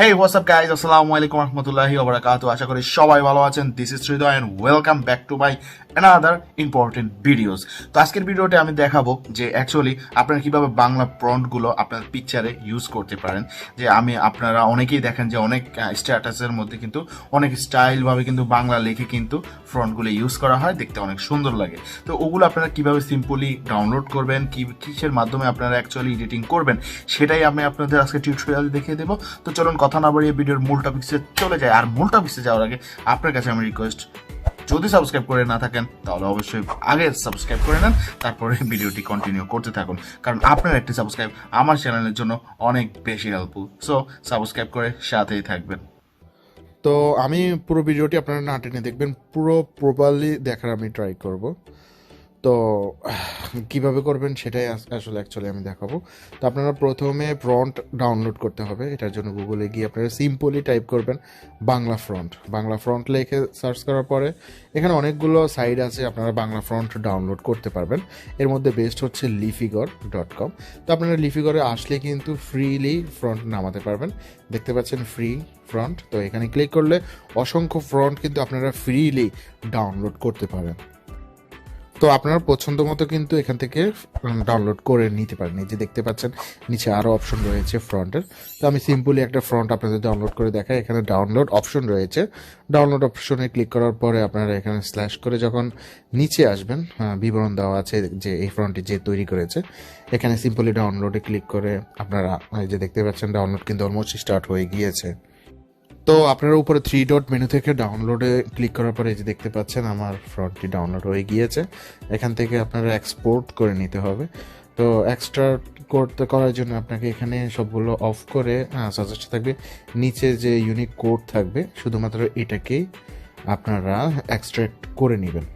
Hey, what's up guys? Assalamu alaikum warahmatullahi wabarakatuh. আশা করি সবাই ভালো আছেন। This is Sridhar and welcome back to my another important videos. তো আজকের ভিডিওতে আমি দেখাবো যে অ্যাকচুয়ালি আপনারা কিভাবে বাংলা ফন্টগুলো আপনার পিকচারে ইউজ করতে পারেন। যে আপনারা অনেকেই দেখেন যে অনেক স্ট্যাটাসের মধ্যে কিন্তু অনেক স্টাইলভাবে কিন্তু বাংলা লিখে কিন্তু ফন্টগুলো ইউজ করা হয়, দেখতে অনেক সুন্দর লাগে। তো ওগুলো আপনারা কিভাবে সিম্পলি ডাউনলোড করবেন, কিসের মাধ্যমে আপনারা অ্যাকচুয়ালি এডিটিং করবেন, সেটাই আমি আপনাদের আজকে টিউটোরিয়াল দেখিয়ে দেবো। তো চলুন কথা না বাড়িয়ে ভিডিওর মূল টপিক্সে চলে যায়। আর মূল টপিক্সে যাওয়ার আগে আপনার কাছে আমি রিকোয়েস্ট, যদি সাবস্ক্রাইব করে না থাকেন তাহলে অবশ্যই আগে সাবস্ক্রাইব করে নেন, তারপরে ভিডিওটি কন্টিনিউ করতে থাকুন, কারণ আপনার একটি সাবস্ক্রাইব আমার চ্যানেলের জন্য অনেক বেশি হেল্পফুল। সো সাবস্ক্রাইব করে সাথেই থাকবেন। তো আমি পুরো ভিডিওটি আপনারা না টেনে দেখবেন, পুরো প্রপারলি দেখার আমি ট্রাই করব। তো কিভাবে করবেন সেটাই আসলে অ্যাকচুয়ালি আমি দেখাবো। তো আপনারা প্রথমে ফ্রন্ট ডাউনলোড করতে হবে। এটার জন্য গুগলে গিয়ে আপনারা সিম্পলি টাইপ করবেন বাংলা ফ্রন্ট লিখে সার্চ করার পরে এখানে অনেকগুলো সাইট আছে, আপনারা বাংলা ফ্রন্ট ডাউনলোড করতে পারবেন। এর মধ্যে বেস্ট হচ্ছে lifigor.com। তো আপনারা লিফিগরে আসলে কিন্তু ফ্রিলি ফ্রন্ট নামাতে পারবেন। দেখতে পাচ্ছেন ফ্রি ফ্রন্ট। তো এখানে ক্লিক করলে অসংখ্য ফ্রন্ট কিন্তু আপনারা ফ্রিলি ডাউনলোড করতে পারেন। তো আপনার পছন্দ মতো কিন্তু এখান থেকে ডাউনলোড করে নিতে পারেন। এই যে দেখতে পাচ্ছেন নিচে আরও অপশন রয়েছে ফ্রন্টের। তো আমি সিম্পলি একটা ফ্রন্ট আপনাদের ডাউনলোড করে দেখাই। এখানে ডাউনলোড অপশন রয়েছে। ডাউনলোড অপশনে ক্লিক করার পরে আপনারা এখানে স্ল্যাশ করে যখন নিচে আসবেন, বিবরণ দেওয়া আছে যে এই ফ্রন্টটি যে তৈরি করেছে। এখানে সিম্পলি ডাউনলোডে ক্লিক করে আপনারা এই যে দেখতে পাচ্ছেন ডাউনলোড কিন্তু অলমোস্ট স্টার্ট হয়ে গিয়েছে। তো আপনারা উপরে 3 ডট মেনু থেকে ডাউনলোডে ক্লিক করার পরে এই যে দেখতে পাচ্ছেন আমার ফ্রন্টটি ডাউনলোড হয়ে গিয়েছে। এখান থেকে আপনারা এক্সপোর্ট করে নিতে হবে। তো করার জন্য আপনাকে এখানে সবগুলো অফ করে সাজেস্ট থাকবে নিচে যে ইউনিক কোড থাকবে, শুধুমাত্র এটাকেই আপনারা এক্সট্রাক্ট করে নেবেন।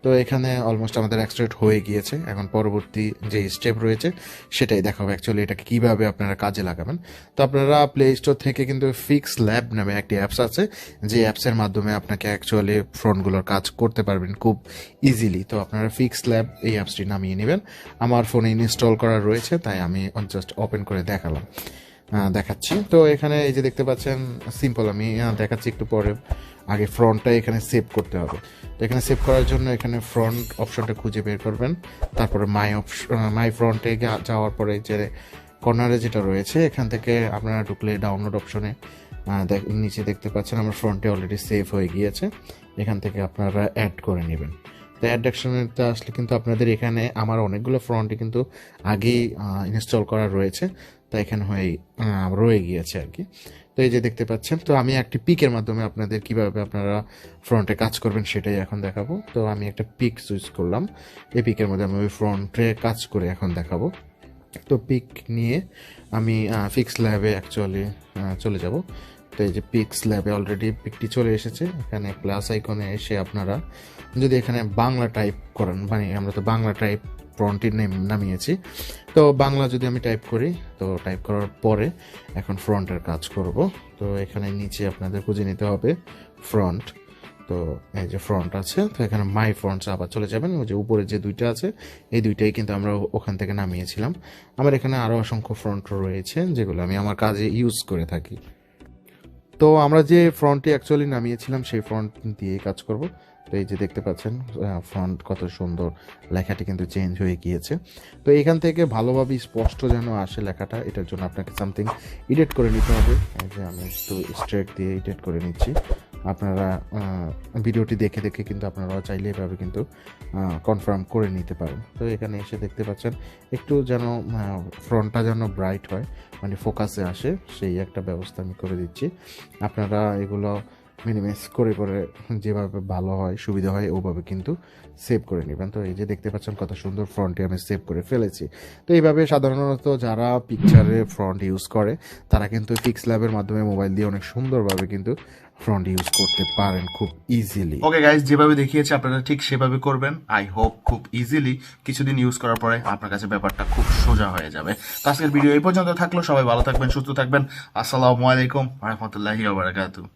তো এখানে অলমোস্ট আমাদের এক্সট্রাক্ট হয়ে গিয়েছে। এখন পরবর্তী যে স্টেপ রয়েছে সেটাই দেখাবো অ্যাকচুয়ালি এটাকে কীভাবে আপনারা কাজে লাগাবেন। তো আপনারা প্লে স্টোর থেকে কিন্তু ফিক্স ল্যাব নামে একটি অ্যাপস আছে, যে অ্যাপসের মাধ্যমে আপনাকে অ্যাকচুয়ালি ফ্রন্টগুলোর কাজ করতে পারবেন খুব ইজিলি। তো আপনারা ফিক্স ল্যাব এই অ্যাপসটি নামিয়ে নেবেন। আমার ফোনে ইনস্টল করা রয়েছে, তাই আমি জাস্ট ওপেন করে দেখাচ্ছি। তো এখানে এই যে দেখতে পাচ্ছেন সিম্পল, আমি দেখাচ্ছি একটু পরে। আগে ফ্রন্টটা এখানে সেভ করতে হবে। তো এখানে সেভ করার জন্য এখানে ফ্রন্ট অপশনটা খুঁজে বের করবেন, তারপরে মাই ফ্রন্টে যাওয়ার পরে যে কর্নারে যেটা রয়েছে এখান থেকে আপনারা ঢুকলে ডাউনলোড অপশনে নিচে দেখতে পাচ্ছেন আমার ফ্রন্টে অলরেডি সেভ হয়ে গিয়েছে। এখান থেকে আপনারা অ্যাড করে নেবেন। তো অ্যাড অপশনেতে আসলে কিন্তু আপনাদের এখানে আমার অনেকগুলো ফ্রন্টই কিন্তু আগেই ইনস্টল করা রয়েছে, তো এখানে রয়ে গিয়েছে আর কি। তো এই যে দেখতে পাচ্ছেন, তো আমি একটি পিকের মাধ্যমে আপনাদের কিভাবে আপনারা ফ্রন্টে কাজ করবেন সেটাই এখন দেখাবো। তো আমি একটা পিক চুজ করলাম। এই পিকের মধ্যে আমি ফ্রন্টে কাজ করে এখন দেখাবো। তো পিক নিয়ে আমি ফিক্স ল্যাবে অ্যাকচুয়ালি চলে যাব। তো এই যে পিক্স ল্যাবে অলরেডি পিকটি চলে এসেছে। এখানে প্লাস আইকনে এসে আপনারা যদি এখানে বাংলা টাইপ করেন, মানে আমরা তো বাংলা টাইপ ফ্রন্টের নামিয়েছি, তো বাংলা যদি আমি টাইপ করি, তো টাইপ করার পরে এখন ফ্রন্টের কাজ করব। তো এখানে নিচে আপনাদের খুঁজে নিতে হবে ফ্রন্ট। তো এই যে ফ্রন্ট আছে, তো এখানে মাই ফ্রন্টস আবার চলে যাবেন। ওই যে উপরে যে দুইটা আছে এই দুইটাই কিন্তু আমরা ওখান থেকে নামিয়েছিলাম। আমার এখানে আরও অসংখ্য ফ্রন্ট রয়েছে যেগুলো আমি আমার কাজে ইউজ করে থাকি। তো আমরা যে ফ্রন্টটি অ্যাকচুয়ালি নামিয়েছিলাম সেই ফ্রন্ট দিয়ে কাজ করব। তো এই যে দেখতে পাচ্ছেন ফ্রন্ট কত সুন্দর, লেখাটি কিন্তু চেঞ্জ হয়ে গিয়েছে। তো এখান থেকে ভালোভাবে স্পষ্ট যেন আসে লেখাটা, এটার জন্য আপনাকে সামথিং এডিট করে নিতে হবে। এই যে আমি একটু স্ট্রেট দিয়ে এডিট করে নিচ্ছি। আপনারা ভিডিওটি দেখে দেখে কিন্তু আপনারা চাইলে এভাবে কিন্তু কনফার্ম করে নিতে পারেন। তো এখানে এসে দেখতে পাচ্ছেন একটু যেন ফ্রন্টটা যেন ব্রাইট হয়, মানে ফোকাসে আসে, সেই একটা ব্যবস্থা আমি করে দিচ্ছি। আপনারা এগুলো মিনিমাইজ করে যেভাবে ভালো হয় সুবিধা হয় ওভাবে কিন্তু সেভ করে নেবেন। তো এই যে দেখতে পাচ্ছেন কত সুন্দর ফ্রন্টে আমি সেভ করে ফেলেছি। তো এইভাবে সাধারণত যারা পিকচারে ফ্রন্ট ইউজ করে তারা কিন্তু ফিক্স ল্যাবের মাধ্যমে মোবাইল দিয়ে অনেক সুন্দরভাবে কিন্তু ফ্রন্ট ইউজ করতে পারেন খুব ইজিলি। ওকে গাইজ, যেভাবে দেখিয়েছি আপনারা ঠিক সেভাবে করবেন। আই হোপ খুব ইজিলি কিছুদিন ইউজ করার পরে আপনার কাছে ব্যাপারটা খুব সোজা হয়ে যাবে। তো আজকের ভিডিও এই পর্যন্ত থাকলো। সবাই ভালো থাকবেন, সুস্থ থাকবেন। আসসালামু আলাইকুম ওয়া রাহমাতুল্লাহি ওয়া বারাকাতুহু।